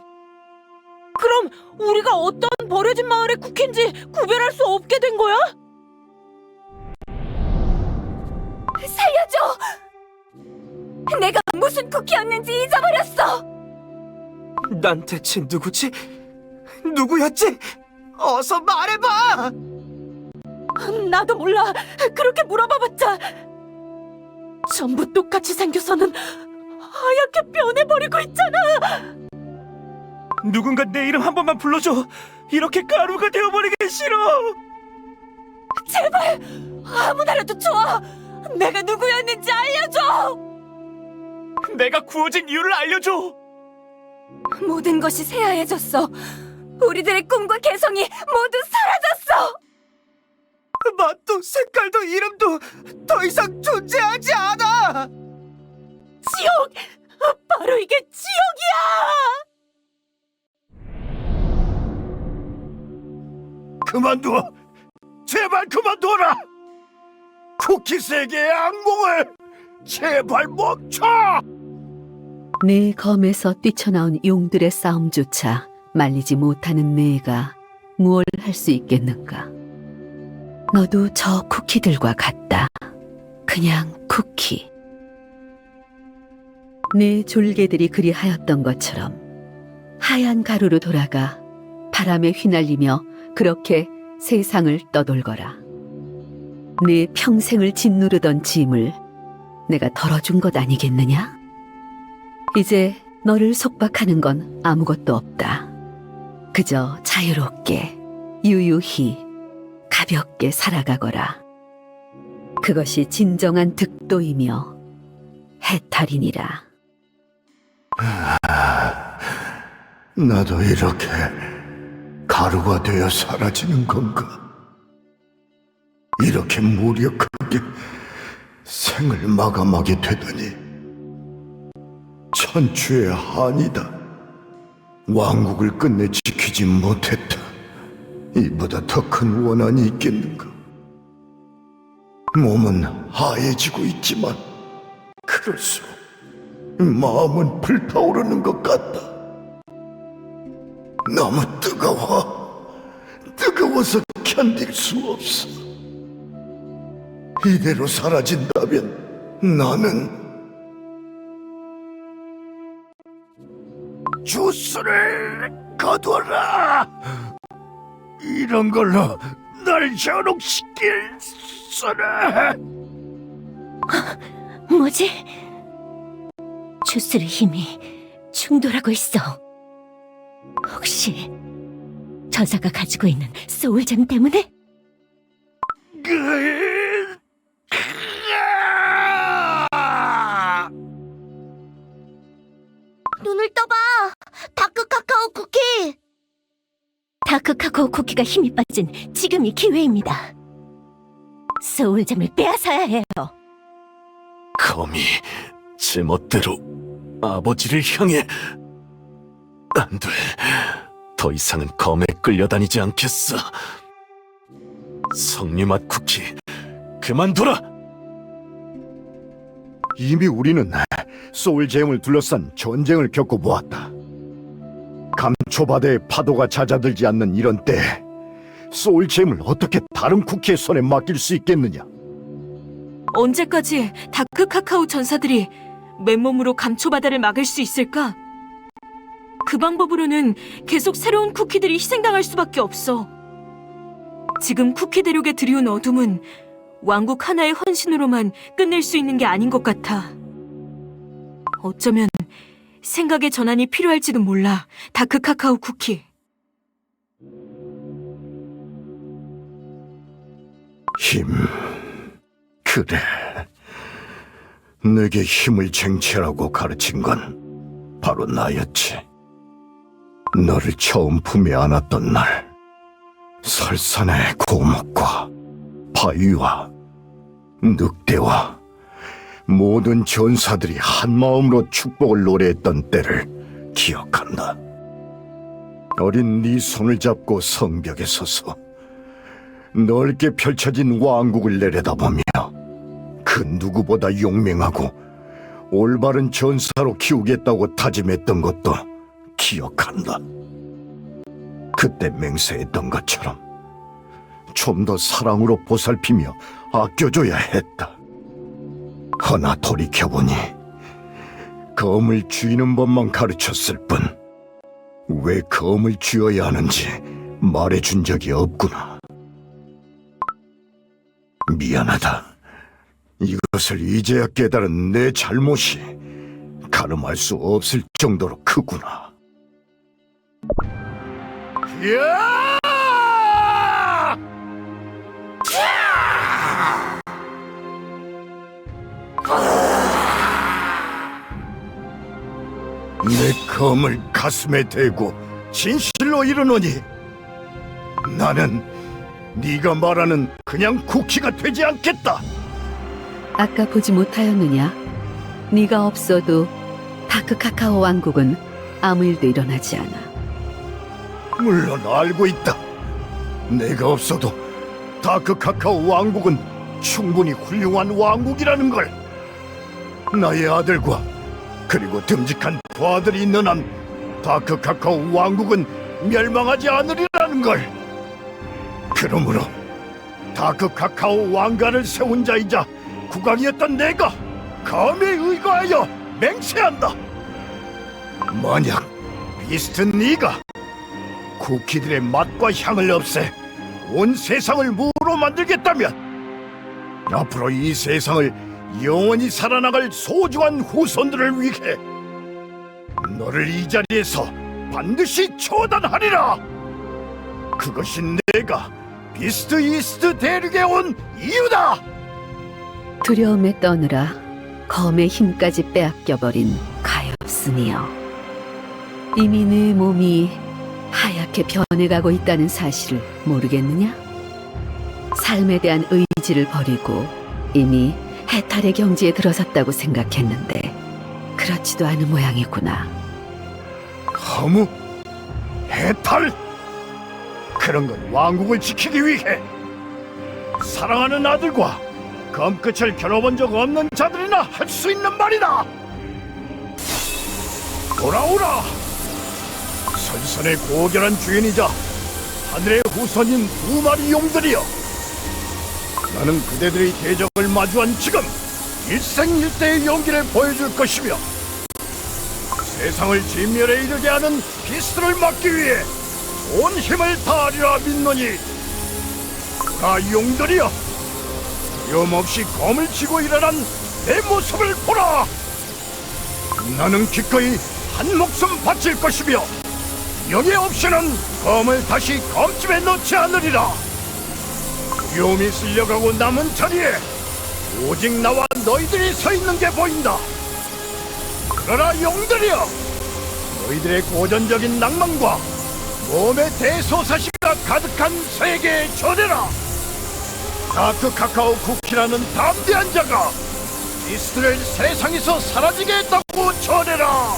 그럼 우리가 어떤 버려진 마을의 쿠키인지 구별할 수 없게 된 거야? 살려줘! 내가 무슨 쿠키였는지 잊어버렸어! 난 대체 누구지? 누구였지? 어서 말해봐! 나도 몰라. 그렇게 물어봐봤자 전부 똑같이 생겨서는 하얗게 변해버리고 있잖아. 누군가 내 이름 한 번만 불러줘. 이렇게 가루가 되어버리기 싫어. 제발 아무나라도 좋아. 내가 누구였는지 알려줘. 내가 구워진 이유를 알려줘. 모든 것이 새하얘졌어. 우리들의 꿈과 개성이 모두 사라졌어. 맛도 색깔도 이름도 더 이상 존재하지 않아. 지옥! 바로 이게 지옥이야! 그만둬! 제발 그만둬라! 쿠키 세계의 악몽을 제발 멈춰! 내 검에서 뛰쳐나온 용들의 싸움조차 말리지 못하는 내가 무얼 할 수 있겠는가? 너도 저 쿠키들과 같다. 그냥 쿠키. 내 졸개들이 그리하였던 것처럼 하얀 가루로 돌아가 바람에 휘날리며 그렇게 세상을 떠돌거라. 내 평생을 짓누르던 짐을 내가 덜어준 것 아니겠느냐? 이제 너를 속박하는 건 아무것도 없다. 그저 자유롭게, 유유히, 가볍게 살아가거라. 그것이 진정한 득도이며 해탈이니라. 나도 이렇게 가루가 되어 사라지는 건가? 이렇게 무력하게 생을 마감하게 되다니. 천추의 한이다. 왕국을 끝내 지키지 못했다. 이보다 더 큰 원한이 있겠는가? 몸은 하얘지고 있지만 그럴수록 마음은 불타오르는 것 같다. 너무 뜨거워서 견딜 수 없어. 이대로 사라진다면 나는 주스를 거둬라. 이런 걸로 날 현혹시킬 수는. 뭐지? 주스의 힘이 충돌하고 있어. 혹시 저자가 가지고 있는 소울잼 때문에? 눈을 떠봐! 다크 카카오 쿠키! 다크 카카오 쿠키가 힘이 빠진 지금이 기회입니다. 소울잼을 빼앗아야 해요. 검이 제멋대로 아버지를 향해. 안 돼. 더 이상은 검에 끌려다니지 않겠어. 석류맛 쿠키, 그만둬라! 이미 우리는 소울잼을 둘러싼 전쟁을 겪어보았다. 감초바다의 파도가 잦아들지 않는 이런 때 소울잼을 어떻게 다른 쿠키의 손에 맡길 수 있겠느냐? 언제까지 다크 카카오 전사들이 맨몸으로 감초바다를 막을 수 있을까? 그 방법으로는 계속 새로운 쿠키들이 희생당할 수밖에 없어. 지금 쿠키 대륙에 들이운 어둠은 왕국 하나의 헌신으로만 끝낼 수 있는 게 아닌 것 같아. 어쩌면 생각의 전환이 필요할지도 몰라, 다크 카카오 쿠키. 힘, 그래. 내게 힘을 쟁취하라고 가르친 건 바로 나였지. 너를 처음 품에 안았던 날, 설산의 고목과 바위와 늑대와 모든 전사들이 한마음으로 축복을 노래했던 때를 기억한다. 어린 네 손을 잡고 성벽에 서서 넓게 펼쳐진 왕국을 내려다보며 그 누구보다 용맹하고 올바른 전사로 키우겠다고 다짐했던 것도 기억한다. 그때 맹세했던 것처럼 좀 더 사랑으로 보살피며 아껴줘야 했다. 허나 돌이켜보니 검을 쥐는 법만 가르쳤을 뿐 왜 검을 쥐어야 하는지 말해준 적이 없구나. 미안하다. 이것을 이제야 깨달은 내 잘못이 가늠할 수 없을 정도로 크구나. 야! 내 검을 가슴에 대고 진실로 이르노니 나는 네가 말하는 그냥 쿠키가 되지 않겠다. 아까 보지 못하였느냐? 네가 없어도 다크 카카오 왕국은 아무 일도 일어나지 않아. 물론 알고 있다. 내가 없어도 다크 카카오 왕국은 충분히 훌륭한 왕국이라는 걸. 나의 아들과 그리고 듬직한 부하들이 있는 한 다크 카카오 왕국은 멸망하지 않으리라는 걸. 그러므로 다크 카카오 왕가를 세운 자이자 국왕이었던 내가 감히 의거하여 맹세한다. 만약 비스트 네가 쿠키들의 맛과 향을 없애 온 세상을 무로 만들겠다면 앞으로 이 세상을 영원히 살아나갈 소중한 후손들을 위해 너를 이 자리에서 반드시 처단하리라. 그것이 내가 비스트 이스트 대륙에 온 이유다. 두려움에 떠느라 검의 힘까지 빼앗겨버린 가엾으니여. 이미 내 몸이 하얗게 변해가고 있다는 사실을 모르겠느냐? 삶에 대한 의지를 버리고 이미 해탈의 경지에 들어섰다고 생각했는데 그렇지도 않은 모양이구나. 허무? 해탈? 그런 건 왕국을 지키기 위해 사랑하는 아들과 검끝을 겨뤄본 적 없는 자들이나 할 수 있는 말이다. 돌아오라. 선선의 고결한 주인이자 하늘의 후손인 두 마리 용들이여. 나는 그대들의 대적을 마주한 지금 일생일대의 용기를 보여줄 것이며 세상을 진멸에 이르게 하는 비스트를 막기 위해 온 힘을 다하리라 믿노니. 나 용들이여, 두려움없이 검을 쥐고 일어난 내 모습을 보라. 나는 기꺼이 한 목숨 바칠 것이며 여기 없이는 검을 다시 검집에 넣지 않으리라. 두려움이 쓸려가고 남은 자리에 오직 나와 너희들이 서 있는 게 보인다. 그러나 용들이여, 너희들의 고전적인 낭만과 몸의 대소사시가 가득한 세계에 전해라. 다크 카카오 쿠키라는 담대한 자가 비스트를 세상에서 사라지게 했다고 전해라.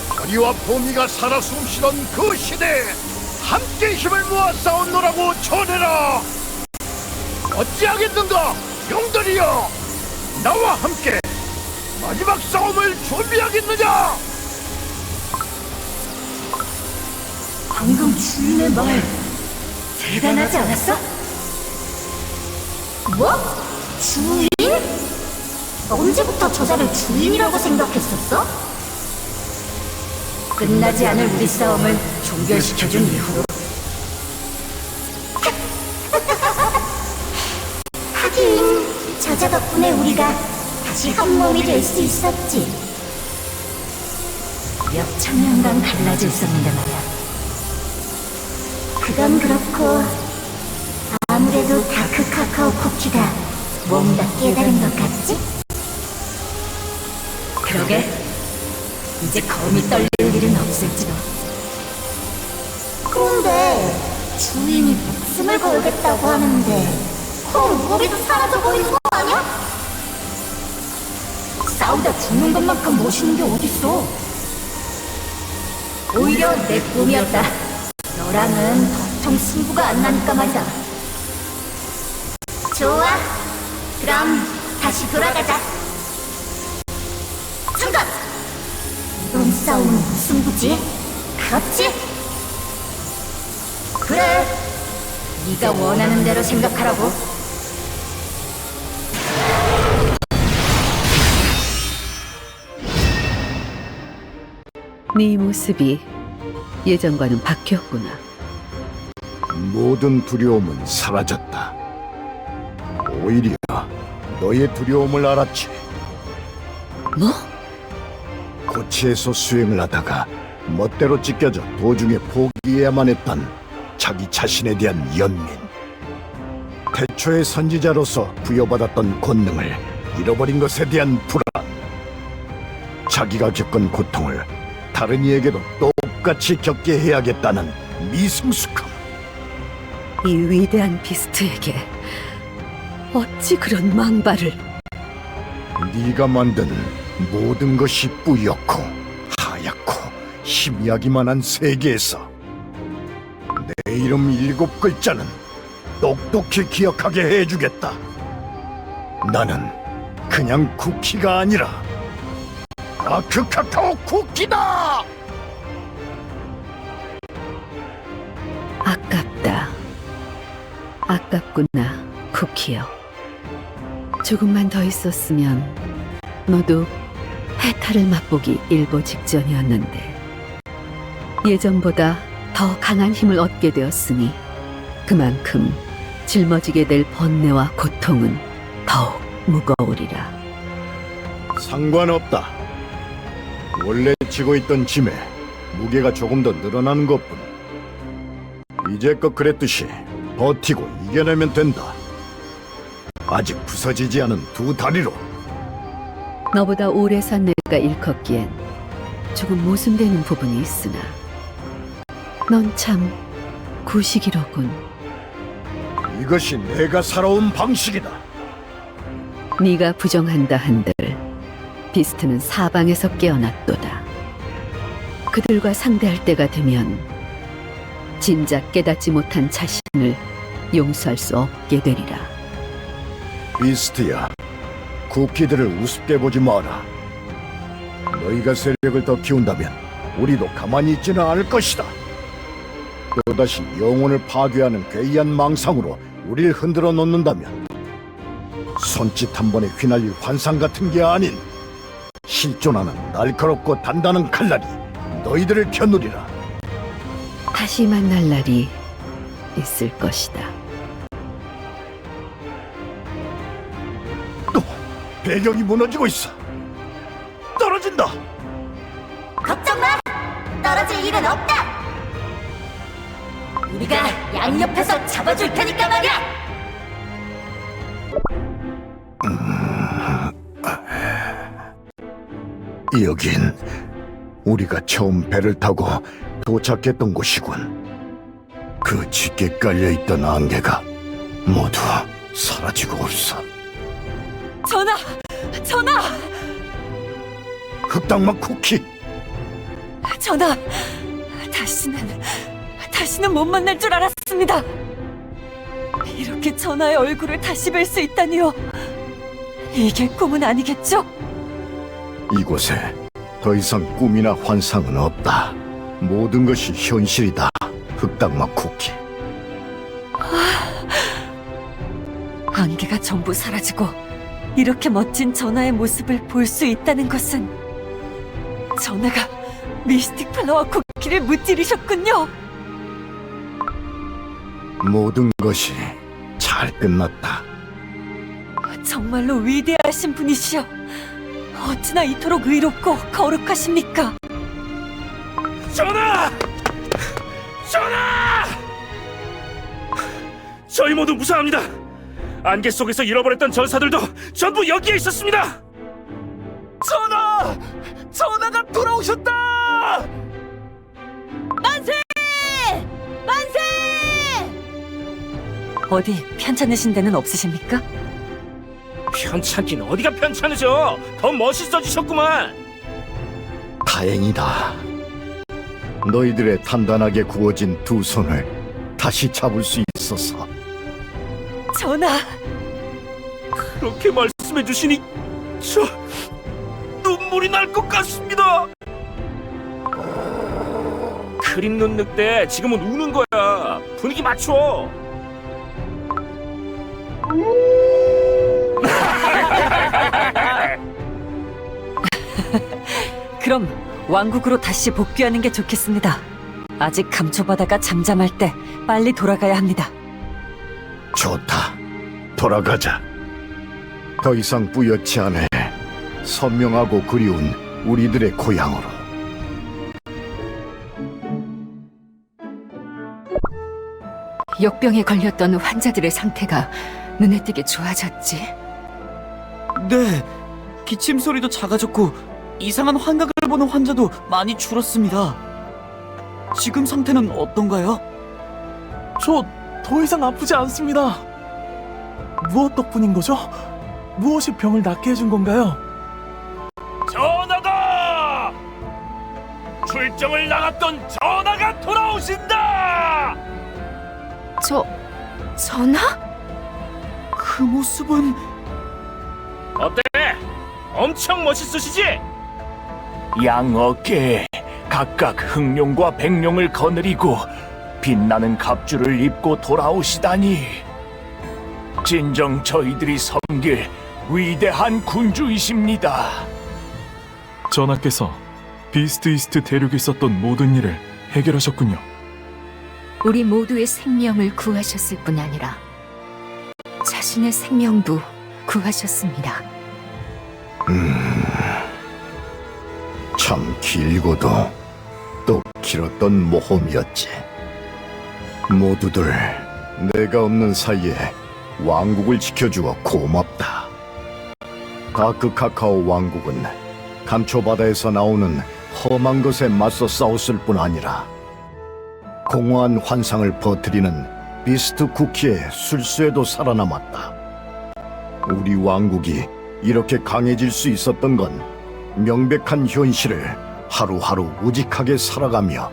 거리와 포미가 살아 숨쉬던 그 시대에 함께 힘을 모아 싸웠노라고 전해라. 어찌하겠는가 용들이여, 나와 함께 마지막 싸움을 준비하겠느냐. 방금 주인의 말 대단하지 않았어? 뭐? 주인? 언제부터 저자를 주인이라고 생각했었어? 끝나지 않을 우리 싸움을 종결시켜준 이후로 하긴 저자 덕분에 우리가 다시 한 몸이 될 수 있었지. 몇 천년간 갈라졌었는데 말이야. 그건 그렇고 아무래도 다크 카카오 쿠키가 뭔가 깨달은 것 같지? 그러게, 이제 검이 떨릴 일은 없을지도. 그런데 주인이 목숨을 걸겠다고 하는데 그럼 우리도 사라져 버리는 거 아니야? 싸우다 죽는 것만큼 멋있는 게 어딨어. 오히려 내 꿈이었다. 너랑은 도통 승부가 안 나니까 말이다. 좋아, 그럼 다시 돌아가자. 잠깐! 이번 싸움은 무슨 부지? 그렇지? 그래, 네가 원하는 대로 생각하라고. 네 모습이 예전과는 바뀌었구나. 모든 두려움은 사라졌다. 오히려 너의 두려움을 알았지. 뭐? 고치에서 수행을 하다가 멋대로 찢겨져 도중에 포기해야만 했던 자기 자신에 대한 연민. 태초의 선지자로서 부여받았던 권능을 잃어버린 것에 대한 불안. 자기가 겪은 고통을 다른 이에게도 똑같이 겪게 해야겠다는 미성숙함. 이 위대한 비스트에게 어찌 그런 망발을. 네가 만든 모든 것이 뿌옇고 하얗고 희미하기만 한 세계에서 내 이름 7글자는 똑똑히 기억하게 해주겠다. 나는 그냥 쿠키가 아니라 다크 카카오 쿠키다! 아깝다. 아깝구나, 쿠키요. 조금만 더 있었으면 너도 해탈을 맛보기 일보 직전이었는데 예전보다 더 강한 힘을 얻게 되었으니 그만큼 짊어지게 될 번뇌와 고통은 더욱 무거우리라. 상관없다. 원래 지고 있던 짐에 무게가 조금 더 늘어나는 것뿐. 이제껏 그랬듯이 버티고 이겨내면 된다. 아직 부서지지 않은 두 다리로. 너보다 오래 산 내가 일컫기엔 조금 모순되는 부분이 있으나 넌 참 구식이로군. 이것이 내가 살아온 방식이다. 네가 부정한다 한들 비스트는 사방에서 깨어났도다. 그들과 상대할 때가 되면 진작 깨닫지 못한 자신을 용서할 수 없게 되리라. 비스트야, 쿠키들을 우습게 보지 마라. 너희가 세력을 더 키운다면 우리도 가만히 있지는 않을 것이다. 또다시 영혼을 파괴하는 괴이한 망상으로 우리를 흔들어 놓는다면 손짓 한 번에 휘날릴 환상 같은 게 아닌 실존하는 날카롭고 단단한 칼날이 너희들을 겨누리라. 다시 만날 날이 있을 것이다. 또 배경이 무너지고 있어. 떨어진다. 걱정 마! 떨어질 일은 없다! 우리가 양옆에서 잡아줄 테니까 말이야! 여긴 우리가 처음 배를 타고 도착했던 곳이군. 그 짙게 깔려있던 안개가 모두 사라지고 없어. 전하! 전하! 흑당막 쿠키, 전하! 다시는 못 만날 줄 알았습니다. 이렇게 전하의 얼굴을 다시 뵐 수 있다니요. 이게 꿈은 아니겠죠? 이곳에 더 이상 꿈이나 환상은 없다. 모든 것이 현실이다. 흑당막 쿠키. 안개가 전부 사라지고 이렇게 멋진 전하의 모습을 볼 수 있다는 것은 전하가 미스틱 플라워 쿠키를 무찌르셨군요. 모든 것이 잘 끝났다. 정말로 위대하신 분이시여. 어찌나 이토록 의롭고 거룩하십니까? 전하! 전하! 저희 모두 무사합니다. 안개 속에서 잃어버렸던 전사들도 전부 여기에 있었습니다. 전하! 전하가 돌아오셨다! 만세! 만세! 어디 편찮으신 데는 없으십니까? 편찮긴 어디가 편찮으셔. 더 멋있어지셨구만. 다행이다. 너희들의 단단하게 구워진 두 손을 다시 잡을 수 있어서. 전하! 그렇게 말씀해 주시니 저 눈물이 날 것 같습니다. 그림 눈 늑대 지금은 우는 거야. 분위기 맞춰. 그럼 왕국으로 다시 복귀하는 게 좋겠습니다. 아직 감초바다가 잠잠할 때 빨리 돌아가야 합니다. 좋다. 돌아가자. 더 이상 뿌옇지 않을 선명하고 그리운 우리들의 고향으로. 역병에 걸렸던 환자들의 상태가 눈에 띄게 좋아졌지. 네, 기침 소리도 작아졌고 이상한 환각을 보는 환자도 많이 줄었습니다. 지금 상태는 어떤가요? 저 더 이상 아프지 않습니다. 무엇 덕분인 거죠? 무엇이 병을 낫게 해준 건가요? 전하다! 출정을 나갔던 전하가 돌아오신다! 전하? 그 모습은... 어때? 엄청 멋있으시지? 양 어깨에 각각 흑룡과 백룡을 거느리고 빛나는 갑주를 입고 돌아오시다니 진정 저희들이 섬길 위대한 군주이십니다. 전하께서 비스트 이스트 대륙에 있었던 모든 일을 해결하셨군요. 우리 모두의 생명을 구하셨을 뿐 아니라 자신의 생명도 구하셨습니다. 참 길고도 또 길었던 모험이었지. 모두들 내가 없는 사이에 왕국을 지켜주어 고맙다. 다크 카카오 왕국은 감초바다에서 나오는 험한 것에 맞서 싸웠을 뿐 아니라 공허한 환상을 퍼뜨리는 비스트 쿠키의 술수에도 살아남았다. 우리 왕국이 이렇게 강해질 수 있었던 건 명백한 현실을 하루하루 우직하게 살아가며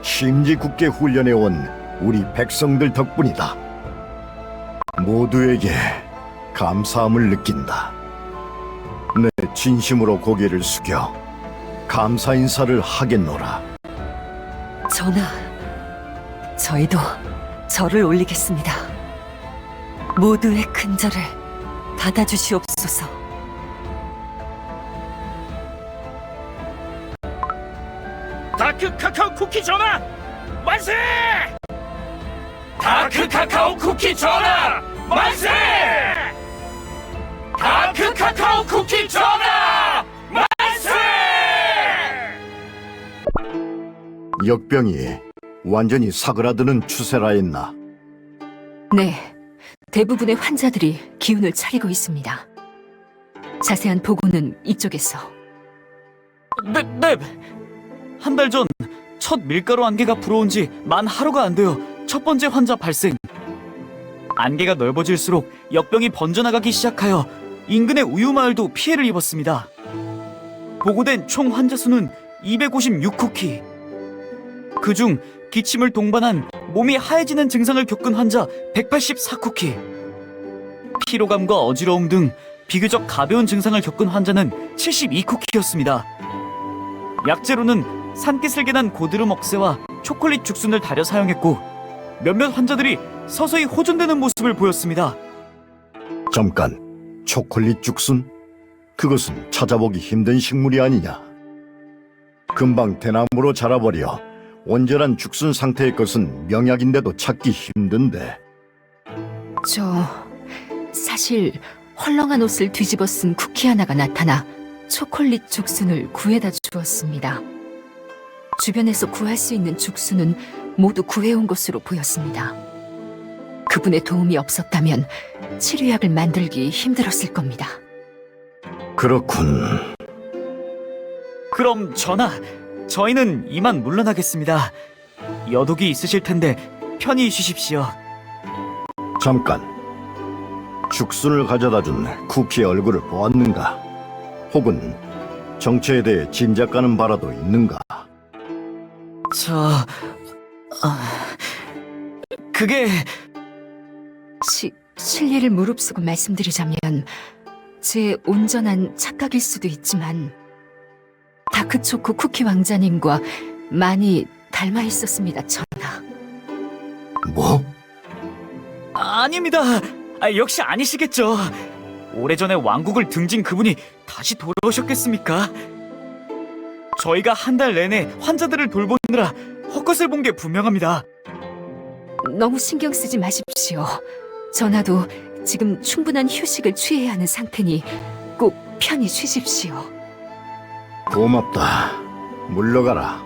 심지 굳게 훈련해온 우리 백성들 덕분이다. 모두에게 감사함을 느낀다. 내 진심으로 고개를 숙여 감사 인사를 하겠노라. 전하, 저희도 절을 올리겠습니다. 모두의 큰절을 받아주시옵소서. 다크 카카오 쿠키 전화 만세! 다크 카카오 쿠키 전화 만세! 다크 카카오 쿠키 전화 만세! 역병이 완전히 사그라드는 추세라 했나? 네, 대부분의 환자들이 기운을 차리고 있습니다. 자세한 보고는 이쪽에서. 네. 한 달 전 첫 밀가루 안개가 불어온 지 만 하루가 안 되어 첫 번째 환자 발생. 안개가 넓어질수록 역병이 번져나가기 시작하여 인근의 우유마을도 피해를 입었습니다. 보고된 총 환자 수는 256쿠키. 그중 기침을 동반한 몸이 하얘지는 증상을 겪은 환자 184쿠키. 피로감과 어지러움 등 비교적 가벼운 증상을 겪은 환자는 72쿠키였습니다. 약재로는 산기슬개난 고드름 억새와 초콜릿 죽순을 달여 사용했고 몇몇 환자들이 서서히 호전되는 모습을 보였습니다. 잠깐, 초콜릿 죽순? 그것은 찾아보기 힘든 식물이 아니냐? 금방 대나무로 자라버려 온전한 죽순 상태의 것은 명약인데도 찾기 힘든데. 사실 헐렁한 옷을 뒤집어 쓴 쿠키 하나가 나타나 초콜릿 죽순을 구해다 주었습니다. 주변에서 구할 수 있는 죽순은 모두 구해온 것으로 보였습니다. 그분의 도움이 없었다면 치료약을 만들기 힘들었을 겁니다. 그렇군. 그럼 전하, 저희는 이만 물러나겠습니다. 여독이 있으실 텐데 편히 쉬십시오. 잠깐, 죽순을 가져다 준 쿠키의 얼굴을 보았는가? 혹은 정체에 대해 짐작가는 바라도 있는가? 그게... 실례를 무릅쓰고 말씀드리자면 제 온전한 착각일 수도 있지만 다크초코 쿠키 왕자님과 많이 닮아 있었습니다, 전하. 뭐? 아닙니다. 역시 아니시겠죠. 오래전에 왕국을 등진 그분이 다시 돌아오셨겠습니까? 저희가 한 달 내내 환자들을 돌보느라 헛것을 본 게 분명합니다. 너무 신경 쓰지 마십시오. 전하도 지금 충분한 휴식을 취해야 하는 상태니 꼭 편히 쉬십시오. 고맙다. 물러가라.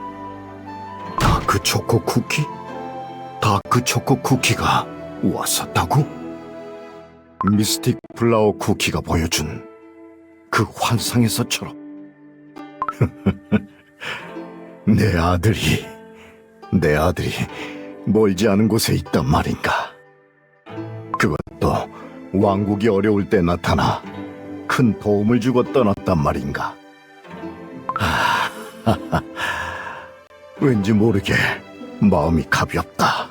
다크 초코 쿠키? 다크 초코 쿠키가 왔었다고? 미스틱 플라워 쿠키가 보여준 그 환상에서처럼. 내 아들이 멀지 않은 곳에 있단 말인가? 그것도 왕국이 어려울 때 나타나 큰 도움을 주고 떠났단 말인가? 왠지 모르게 마음이 가볍다.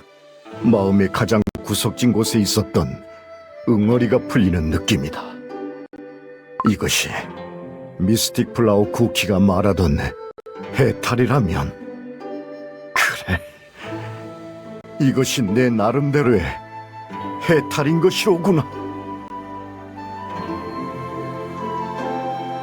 마음의 가장 구석진 곳에 있었던 응어리가 풀리는 느낌이다. 이것이 미스틱 플라워 쿠키가 말하던 해탈이라면, 그래, 이것이 내 나름대로의 해탈인 것이로구나.